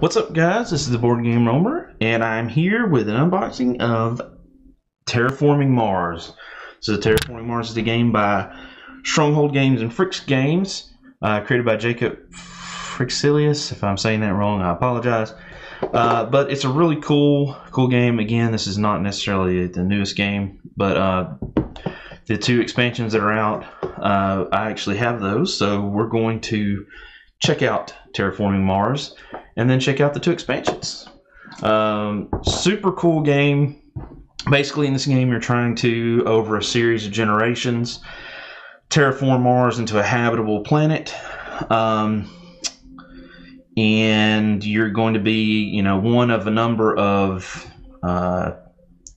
What's up, guys? This is the Board Game Roamer, and I'm here with an unboxing of Terraforming Mars. So Terraforming Mars is a game by Stronghold Games and Fricks Games, created by Jacob Frixilius. If I'm saying that wrong, I apologize. But it's a really cool game. Again, this is not necessarily the newest game, but the two expansions that are out, I actually have those. So we're going to check out Terraforming Mars and then check out the two expansions. Super cool game. Basically, in this game, you're trying to, over a series of generations, terraform Mars into a habitable planet. And you're going to be, one of a number of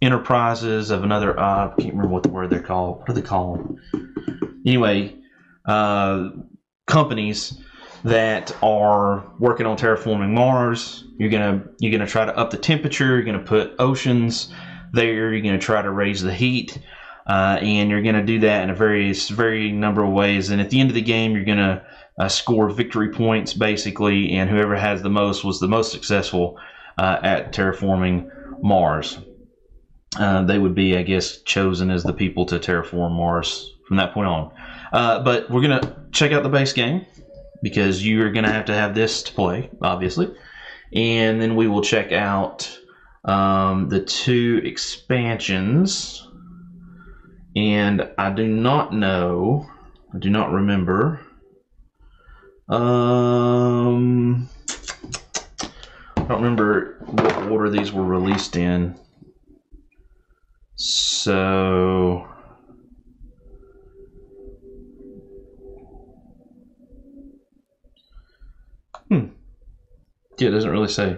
enterprises of another, I can't remember what the word they're called. What do they call them? Anyway, companies that are working on terraforming Mars. You're gonna try to up the temperature. You're gonna put oceans there. You're gonna try to raise the heat, and you're gonna do that in a very number of ways. And at the end of the game, you're gonna score victory points basically, and whoever has the most was the most successful at terraforming Mars. They would be, I guess, chosen as the people to terraform Mars from that point on. But we're gonna check out the base game, because you're going to have this to play, obviously. And then we will check out the two expansions. And I do not remember. I don't remember what order these were released in. So yeah, it doesn't really say,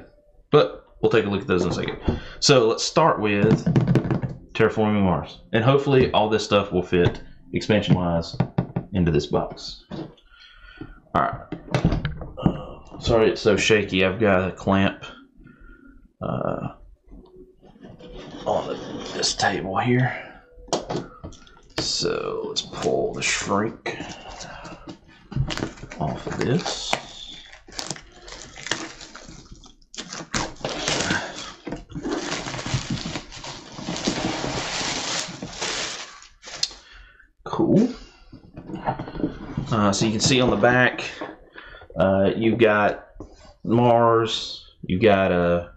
but we'll take a look at those in a second. So let's start with Terraforming Mars, and hopefully all this stuff will fit expansion-wise into this box. All right. Sorry it's so shaky. I've got a clamp on this table here. So let's pull the shrink off of this. Cool. So you can see on the back, you've got Mars, you've got a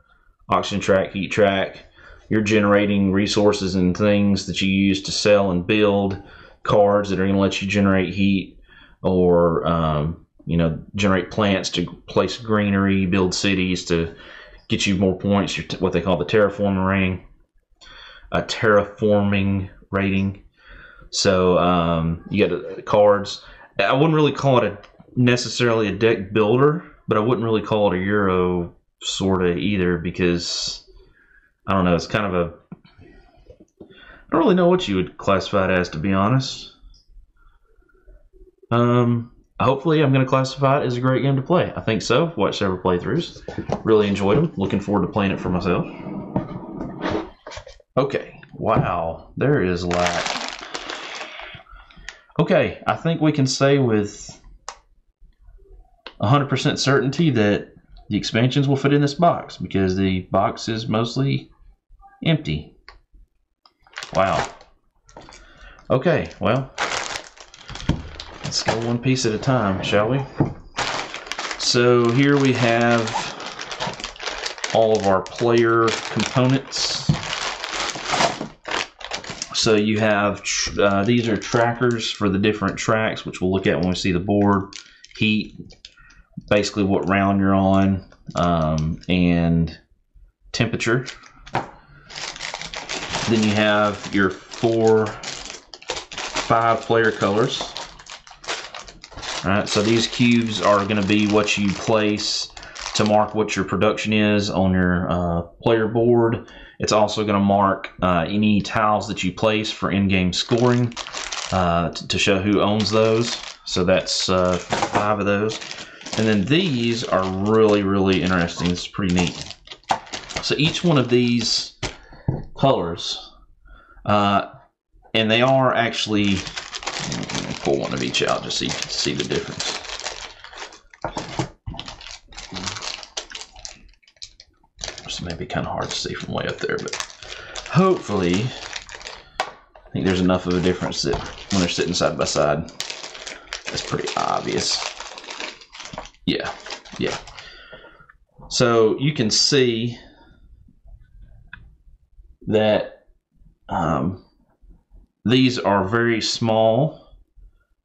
oxygen track, heat track. You're generating resources and things that you use to sell and build cards that are going to let you generate heat, or generate plants to place greenery, build cities to get you more points. What they call the terraforming rating. Terraforming rating. So you got cards. I wouldn't really call it necessarily a deck builder, but I wouldn't really call it a Euro sorta either, because I don't know. It's kind of a, I don't really know what you would classify it as, to be honest. Hopefully I'm going to classify it as a great game to play. I think so. I've watched several playthroughs. Really enjoyed them. Looking forward to playing it for myself. Okay. Wow. There is like... Okay, I think we can say with 100% certainty that the expansions will fit in this box, because the box is mostly empty. Wow. Okay, well, let's go one piece at a time, shall we? So here we have all of our player components. So you have, these are trackers for the different tracks, which we'll look at when we see the board. Heat, basically what round you're on, and temperature. Then you have your 5 player colors. Alright, so these cubes are going to be what you place to mark what your production is on your player board. It's also going to mark any tiles that you place for in-game scoring to show who owns those. So that's 5 of those. And then these are really interesting. This is pretty neat. So each one of these colors, and they are actually, let me pull one of each out just so you can see the difference. Oops, it may be kind of hard to see from way up there, but hopefully, I think there's enough of a difference that when they're sitting side by side, that's pretty obvious. Yeah, yeah. So you can see that these are very small,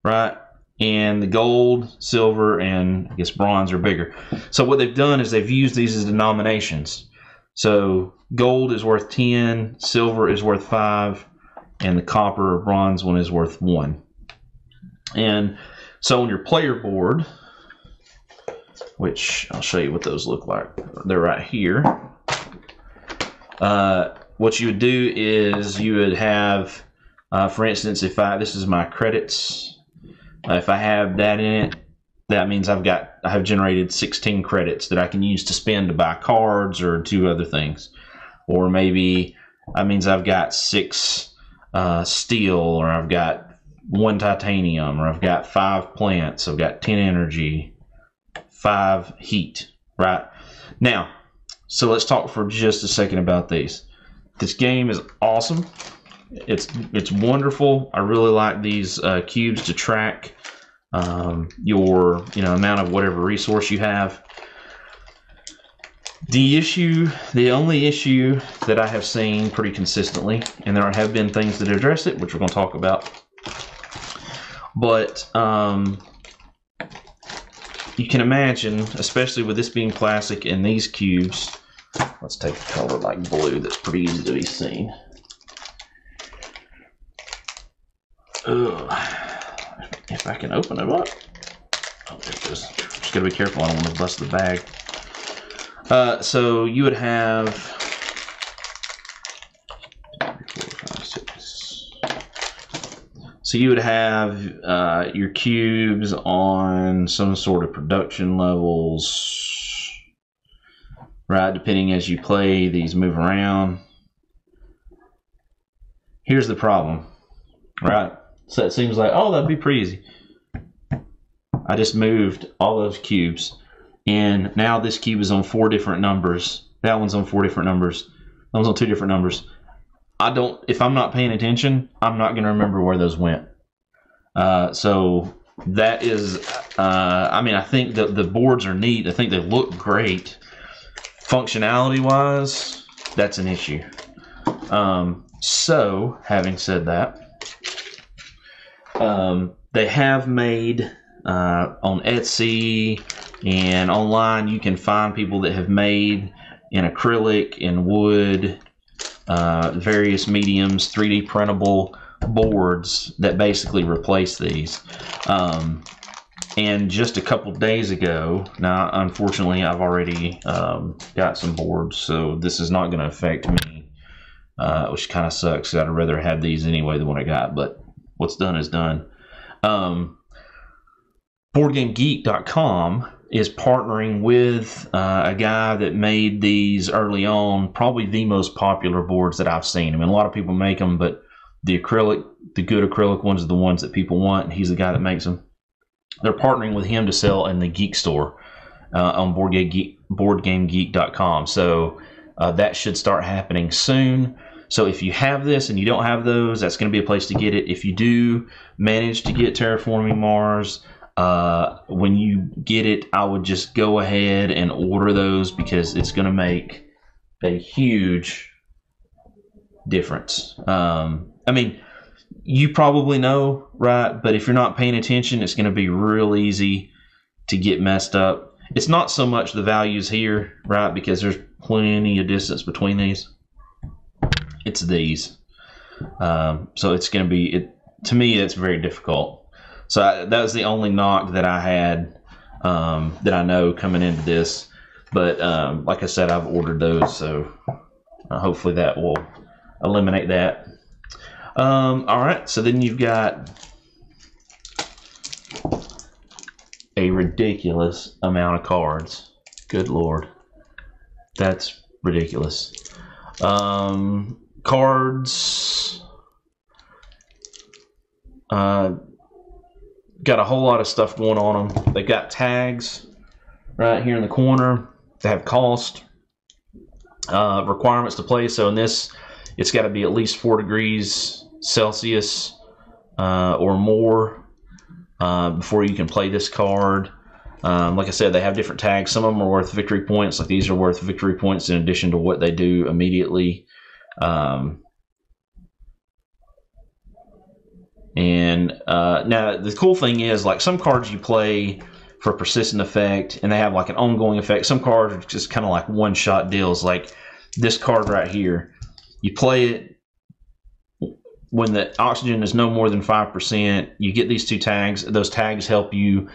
right? And the gold, silver, and I guess bronze are bigger. So what they've done is they've used these as denominations. So gold is worth 10, silver is worth 5, and the copper or bronze one is worth 1. And so on your player board, which I'll show you what those look like. They're right here. What you would do is you would have, for instance, if this is my credits. If I have that in it, that means I have generated 16 credits that I can use to spend to buy cards or do other things. Or maybe that means I've got 6 steel, or I've got 1 titanium, or I've got 5 plants, I've got 10 energy, 5 heat, right? Now, so let's talk for just a second about these. This game is awesome. It's wonderful. I really like these cubes to track your amount of whatever resource you have. The only issue that I have seen pretty consistently, and there have been things that address it, which we're going to talk about, but you can imagine, especially with this being classic and these cubes, let's take a color like blue that's pretty easy to be seen. If I can open it up. Oh, there it is. Just gotta be careful, I don't want to bust the bag. So you would have 4, 5, 6. So you would have your cubes on some sort of production levels, right? Depending as you play, these move around. Here's the problem, right? So it seems like, oh, that'd be pretty easy. I just moved all those cubes, and now this cube is on 4 different numbers. That one's on 4 different numbers. That one's on 2 different numbers. If I'm not paying attention, I'm not going to remember where those went. So that is, I mean, I think that the boards are neat. I think they look great. Functionality-wise, that's an issue. So, having said that, they have made on Etsy and online, you can find people that have made in acrylic, in wood, various mediums, 3D printable boards that basically replace these. And just a couple days ago, now unfortunately I've already got some boards, so this is not going to affect me, which kind of sucks. I'd rather have these anyway than what I got, but what's done is done. BoardGameGeek.com is partnering with a guy that made these early on, probably the most popular boards that I've seen. I mean, a lot of people make them, but the good acrylic ones are the ones that people want, and he's the guy that makes them. They're partnering with him to sell in the Geek Store on BoardGameGeek.com. So that should start happening soon. So if you have this and you don't have those, that's going to be a place to get it. If you do manage to get Terraforming Mars, when you get it, I would just go ahead and order those, because it's going to make a huge difference. I mean, you probably know, right? But if you're not paying attention, it's going to be real easy to get messed up. It's not so much the values here, right? Because there's plenty of distance between these. It's these. So it's going to be, to me, it's very difficult. So that was the only knock that I had that I know coming into this. But like I said, I've ordered those, so hopefully that will eliminate that. All right, so then you've got a ridiculous amount of cards. Good Lord. That's ridiculous. Cards. Got a whole lot of stuff going on them. They've got tags right here in the corner. They have cost. requirements to play. So in this, it's got to be at least 4 degrees Celsius or more before you can play this card. Like I said, they have different tags. Some of them are worth victory points. Like these are worth victory points in addition to what they do immediately. Now the cool thing is, like, some cards you play for persistent effect and they have like an ongoing effect. Some cards are just kind of like one-shot deals. Like this card right here, you play it when the oxygen is no more than 5%. You get these 2 tags. Those tags help you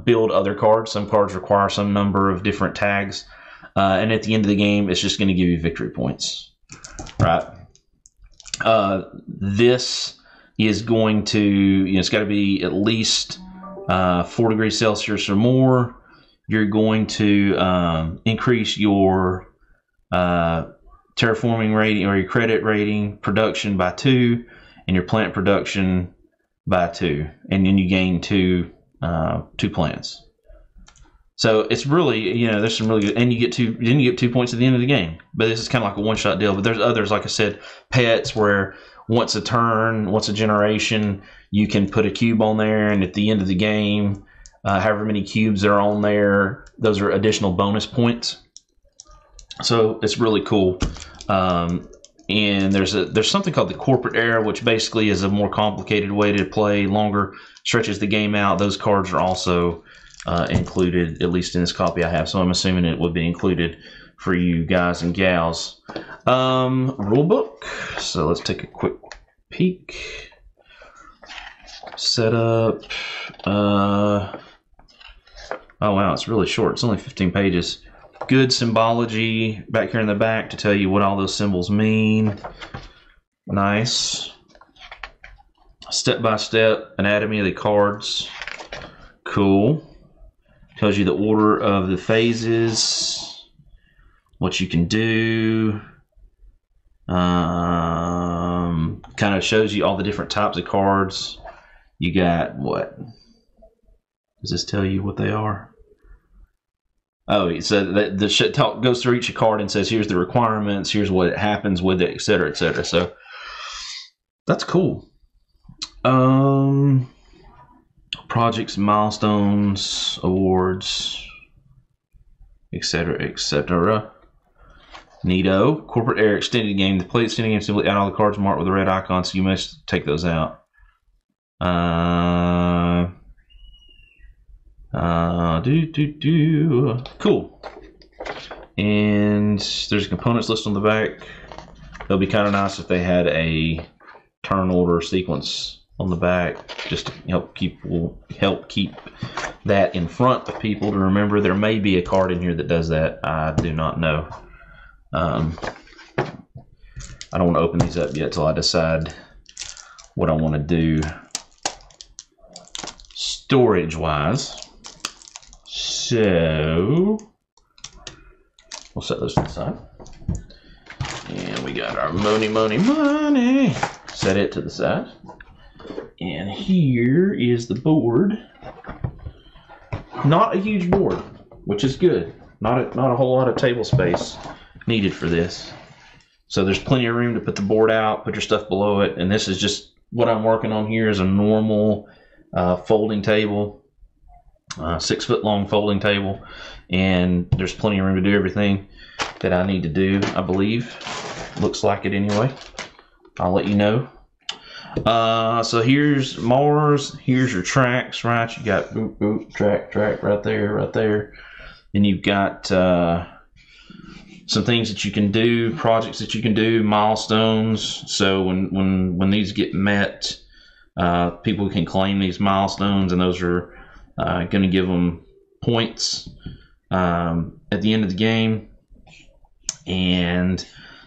build other cards. Some cards require some number of different tags, and at the end of the game, it's just going to give you victory points, right? This is going to, it's got to be at least 4 degrees Celsius or more. You're going to increase your terraforming rating, or your credit rating production, by 2, and your plant production by 2, and then you gain 2 plants. So it's really, there's some really good, and you get 2 points at the end of the game. But this is kind of like a one-shot deal. But there's others, like I said, pets, where once a turn, once a generation, you can put a cube on there, and at the end of the game, however many cubes are on there, those are additional bonus points. So it's really cool. And there's something called the corporate era, which basically is a more complicated way to play longer, stretches the game out. Those cards are also included, at least in this copy I have, so I'm assuming it would be included for you guys and gals. Rulebook. So let's take a quick peek. Setup. Oh wow, it's really short. It's only 15 pages. Good symbology back here in the back to tell you what all those symbols mean. Nice. Step-by-step anatomy of the cards. Cool. Tells you the order of the phases, what you can do. Kind of shows you all the different types of cards. You got what? Does this tell you what they are? Oh, so the shit talk goes through each card and says, here's the requirements, here's what happens with it, etc., etc. So that's cool. Projects, milestones, awards, etc., etc. Neato. Corporate Era extended game. The play extended game simply add all the cards marked with a red icon, so you must take those out. Cool. And there's components listed on the back. It'll be kind of nice if they had a turn order sequence on the back, just to help keep that in front of people to remember. There may be a card in here that does that. I do not know. I don't want to open these up yet till I decide what I want to do storage wise. So we'll set those to the side. And we got our money. Set it to the side. And here is the board. Not a huge board, which is good. Not a whole lot of table space needed for this. So there's plenty of room to put the board out, put your stuff below it. And this is just what I'm working on here, is a normal folding table, 6 foot long folding table. And there's plenty of room to do everything that I need to do, I believe. Looks like it anyway. I'll let you know. So here's Mars. Here's your tracks, right? You got boop, boop, track right there. Then you've got some things that you can do, projects that you can do, milestones. So when these get met, people can claim these milestones, and those are going to give them points at the end of the game. And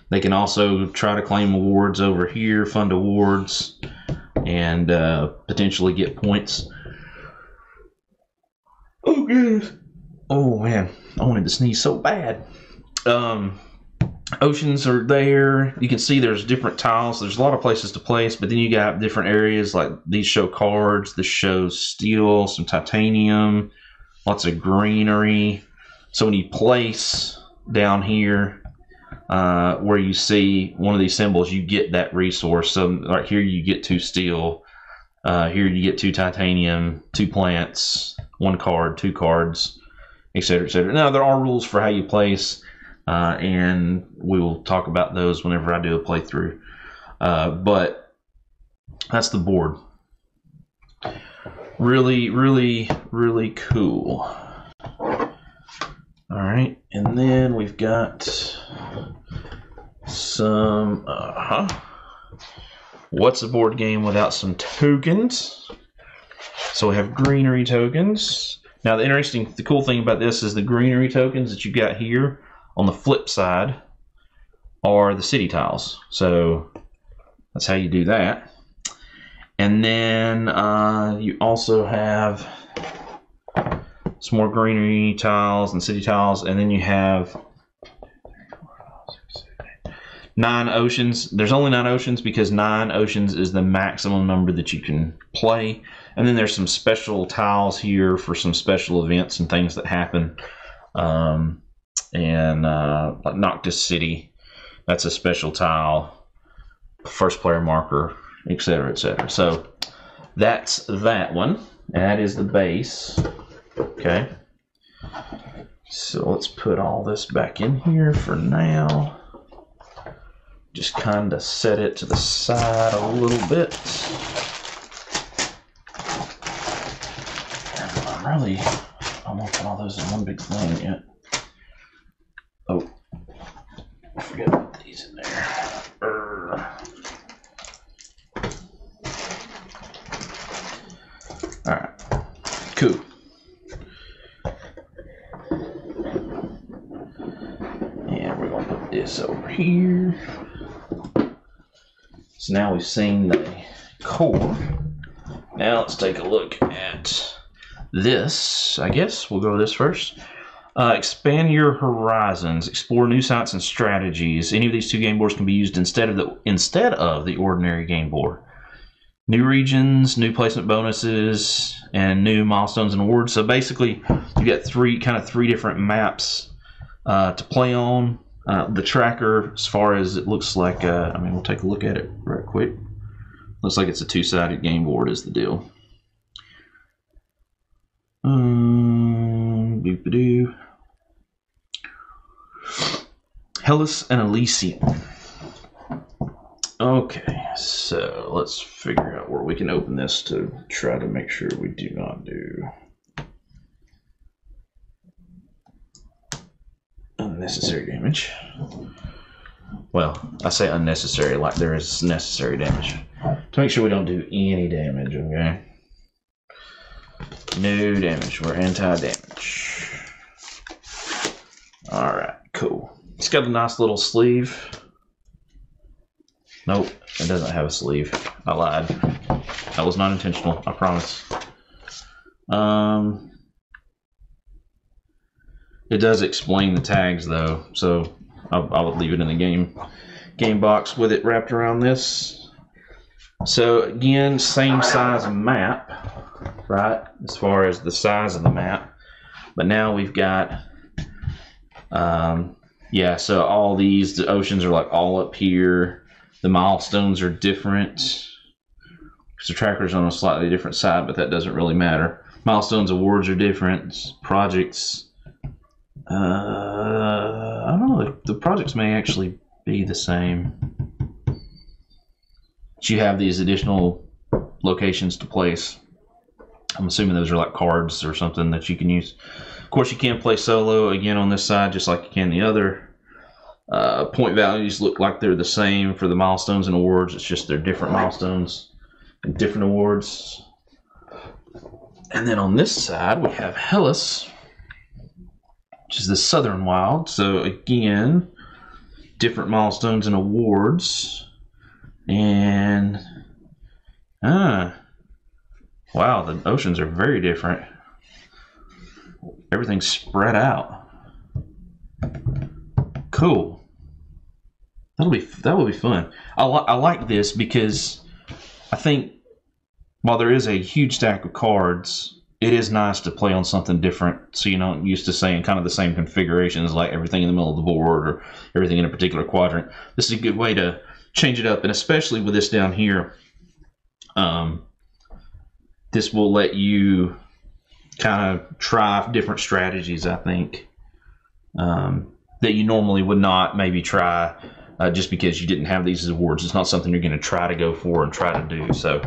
they can also try to claim awards over here, fund awards, and potentially get points. Oh goodness! Oh man, I wanted to sneeze so bad. Oceans are there. You can see there's different tiles. There's a lot of places to place, but then you got different areas. Like these show cards. This shows steel, some titanium, lots of greenery. So when you place down here, where you see one of these symbols, you get that resource. So right here you get 2 steel, here you get 2 titanium, 2 plants, 1 card, 2 cards, etc., etc. Now there are rules for how you place, and we will talk about those whenever I do a playthrough. But that's the board. Really, really, really cool. All right, and then we've got some. What's a board game without some tokens? So we have greenery tokens. Now the cool thing about this is the greenery tokens that you got here on the flip side are the city tiles. So that's how you do that. And then you also have some more greenery tiles and city tiles, and then you have 9 oceans. There's only 9 oceans because 9 oceans is the maximum number that you can play. And then there's some special tiles here for some special events and things that happen. Like Noctis City, that's a special tile, first player marker, etc., etc. So that's that one. That is the base. Okay. So let's put all this back in here for now. Just kind of set it to the side a little bit. I'm really, I won't put all those in one big thing yet. Oh, I forgot to put these in there. All right, cool. And we're gonna put this over here. So now we've seen the core. Now let's take a look at this. I guess we'll go with this first. Expand your horizons. Explore new sites and strategies. Any of these 2 game boards can be used instead of the ordinary game board. New regions, new placement bonuses, and new milestones and awards. So basically, you got 3 different maps to play on. The tracker, as far as it looks like, we'll take a look at it right quick. Looks like it's a 2-sided game board is the deal. Doop-a-doo. Hellas and Elysium. Okay, so let's figure out where we can open this to try to make sure we do not do unnecessary damage. Well, I say unnecessary like there is necessary damage. To make sure we don't do any damage, okay? No damage. We're anti-damage. Alright, cool. It's got a nice little sleeve. Nope, it doesn't have a sleeve. I lied. That was not intentional, I promise. It does explain the tags though, so I would leave it in the game box with it wrapped around this. So again, same size map, right? As far as the size of the map, but now we've got, so all these, the oceans are like all up here. The milestones are different because the tracker's on a slightly different side, but that doesn't really matter. Milestones, awards are different. Projects, I don't know. The projects may actually be the same. But you have these additional locations to place. I'm assuming those are like cards or something that you can use. Of course, you can play solo again on this side, just like you can the other. Point values look like they're the same for the milestones and awards. It's just they're different milestones and different awards. And then on this side, we have Hellas, which is the southern wild. So again, different milestones and awards. And wow, the oceans are very different. Everything's spread out. Cool. That will be fun. I like this because I think while there is a huge stack of cards, it is nice to play on something different, so you're not used to saying kind of the same configurations, like everything in the middle of the board or everything in a particular quadrant. This is a good way to change it up, and especially with this down here, this will let you kind of try different strategies, I think, that you normally would not maybe try just because you didn't have these as awards. It's not something you're going to try to go for and try to do. So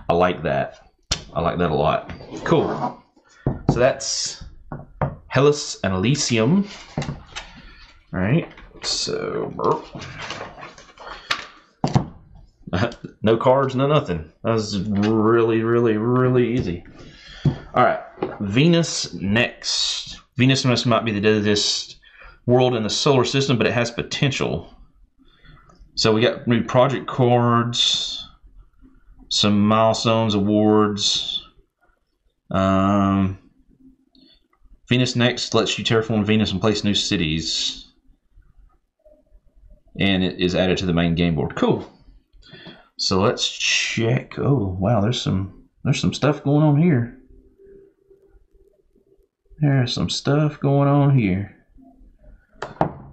I like that. I like that a lot. Cool. So that's Hellas and Elysium. All right. So no cards, no nothing. That was really, really, really easy. All right. Venus next. Venus might be the deadliest world in the solar system, but it has potential. So we got new project cards, some milestones, awards. Venus next lets you terraform Venus and place new cities, and it is added to the main game board. Cool. So let's check. Oh wow, there's some stuff going on here. There's some stuff going on here.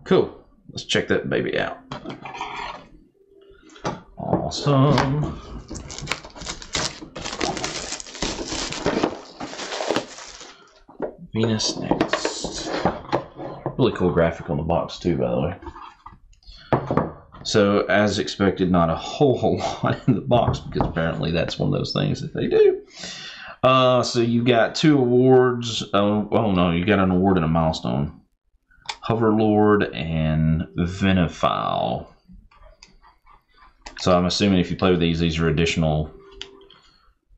Cool. Let's check that baby out. Awesome. Venus next. Really cool graphic on the box too, by the way. So, as expected, not a whole lot in the box, because apparently that's one of those things that they do. So you got 2 awards. Oh no, you got an award and a milestone. Hoverlord and Venophile. So I'm assuming if you play with these are additional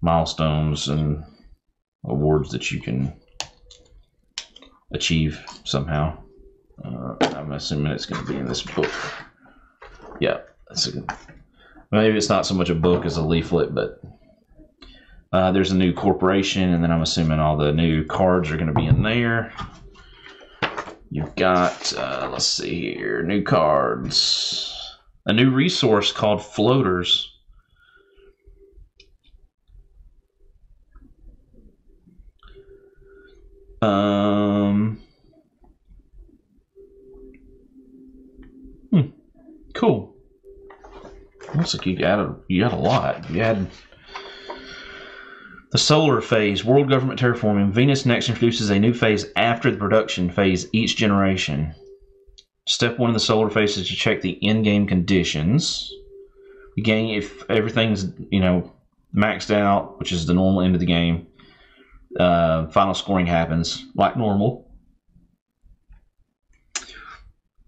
milestones and awards that you can achieve somehow. I'm assuming it's going to be in this book. Yeah, maybe it's not so much a book as a leaflet, but there's a new corporation, and then I'm assuming all the new cards are going to be in there. You've got, let's see here, new cards. A new resource called Floaters. Cool. Looks like you got a lot. You had the solar phase, world government terraforming. Venus next introduces a new phase after the production phase each generation. Step 1 in the solar phase is to check the in-game conditions. Again, if everything's maxed out, which is the normal end of the game, final scoring happens like normal.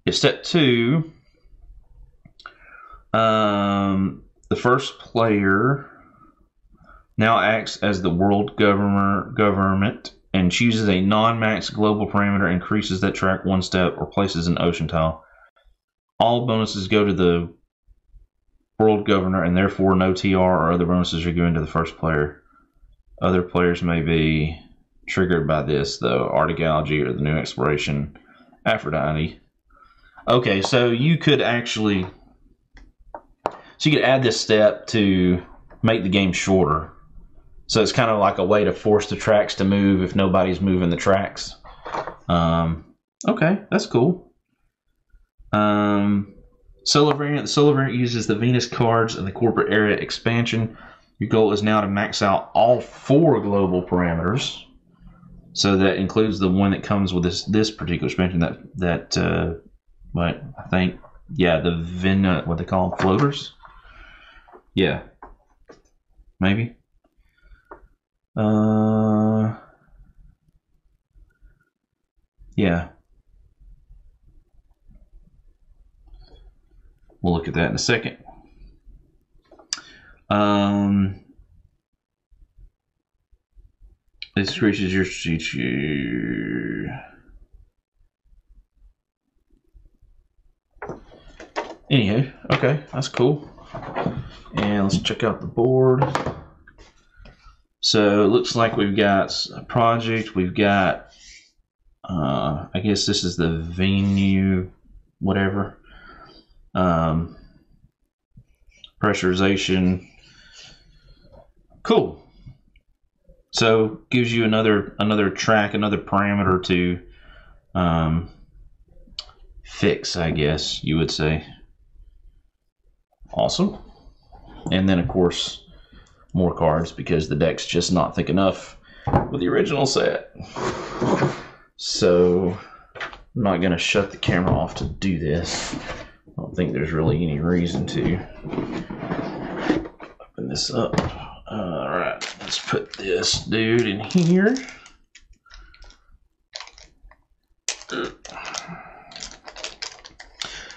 If step 2, the first player now acts as the world government and chooses a non-max global parameter, increases that track 1 step, or places an ocean tile. All bonuses go to the world governor, and therefore no TR or other bonuses are given to the first player. Other players may be triggered by this, though. Archaeology or the new exploration, Aphrodite. Okay, so you could actually... So you could add this step to make the game shorter. So it's kind of like a way to force the tracks to move if nobody's moving the tracks. Okay, that's cool. Solar variant. The solar variant uses the Venus cards and the corporate area expansion. Your goal is now to max out all 4 global parameters. So that includes the one that comes with this particular expansion. What I think, yeah, the what they call them, floaters. Yeah, maybe. Yeah. We'll look at that in a second. This reaches your Anywho, okay, that's cool. And let's check out the board. So it looks like we've got a project. We've got, I guess this is the venue, whatever. Pressurization. Cool. So gives you another track, another parameter to fix, I guess you would say. Awesome. And then of course more cards, because the deck's just not thick enough with the original set. So I'm not going to shut the camera off to do this. I don't think there's really any reason to. Open this up. Alright, let's put this dude in here.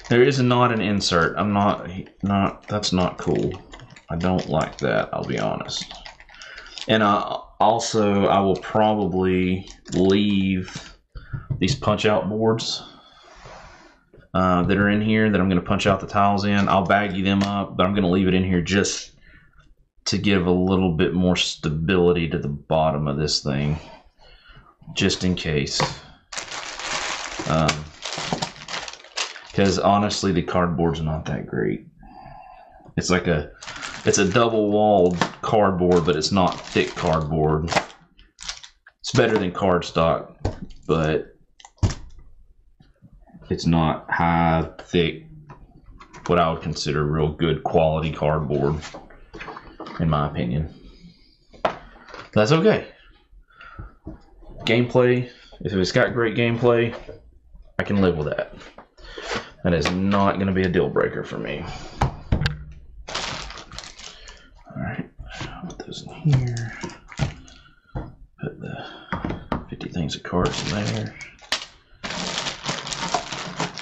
There is not an insert. That's not cool. I don't like that, I'll be honest. And I will probably leave these punch out boards that are in here that I'm going to punch out the tiles in. I'll baggy them up, but I'm going to leave it in here just to give a little bit more stability to the bottom of this thing, just in case. Because honestly, the cardboard's not that great. It's a double-walled cardboard, but it's not thick cardboard. It's better than cardstock, but it's not high, thick, what I would consider real good quality cardboard, in my opinion. That's okay. Gameplay, if it's got great gameplay, I can live with that. That is not going to be a deal breaker for me. Alright, put those in here. Put the 50 things of cards in there.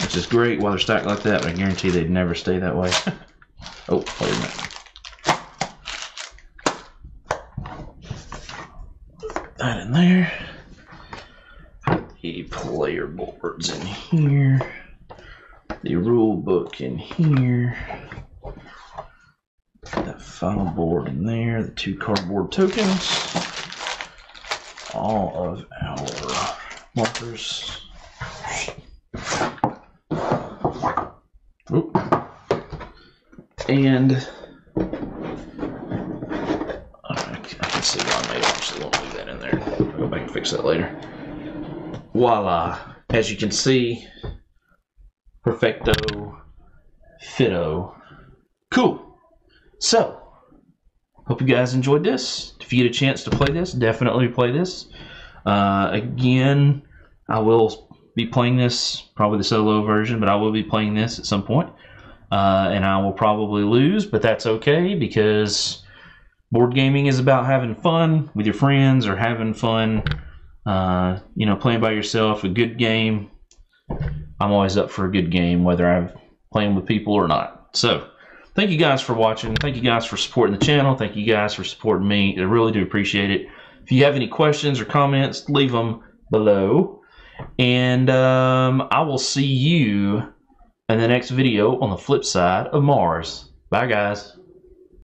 Which is great while they're stacked like that, but I guarantee they'd never stay that way. Oh, wait a minute. Put that in there. Put the player boards in here. The rule book in here. That final board in there, the 2 cardboard tokens, all of our markers. Oop. And I can see why I may actually won't leave that in there. I'll go back and fix that later. Voila! As you can see, perfecto, fitto. Cool. So, hope you guys enjoyed this. If you get a chance to play this, definitely play this. Again, I will be playing this, probably the solo version, but I will be playing this at some point. And I will probably lose, but that's okay, because board gaming is about having fun with your friends, or having fun, you know, playing by yourself, a good game. I'm always up for a good game, whether I'm playing with people or not. So, thank you guys for watching. Thank you guys for supporting the channel. Thank you guys for supporting me. I really do appreciate it. If you have any questions or comments, leave them below. And I will see you in the next video on the flip side of Mars. Bye, guys.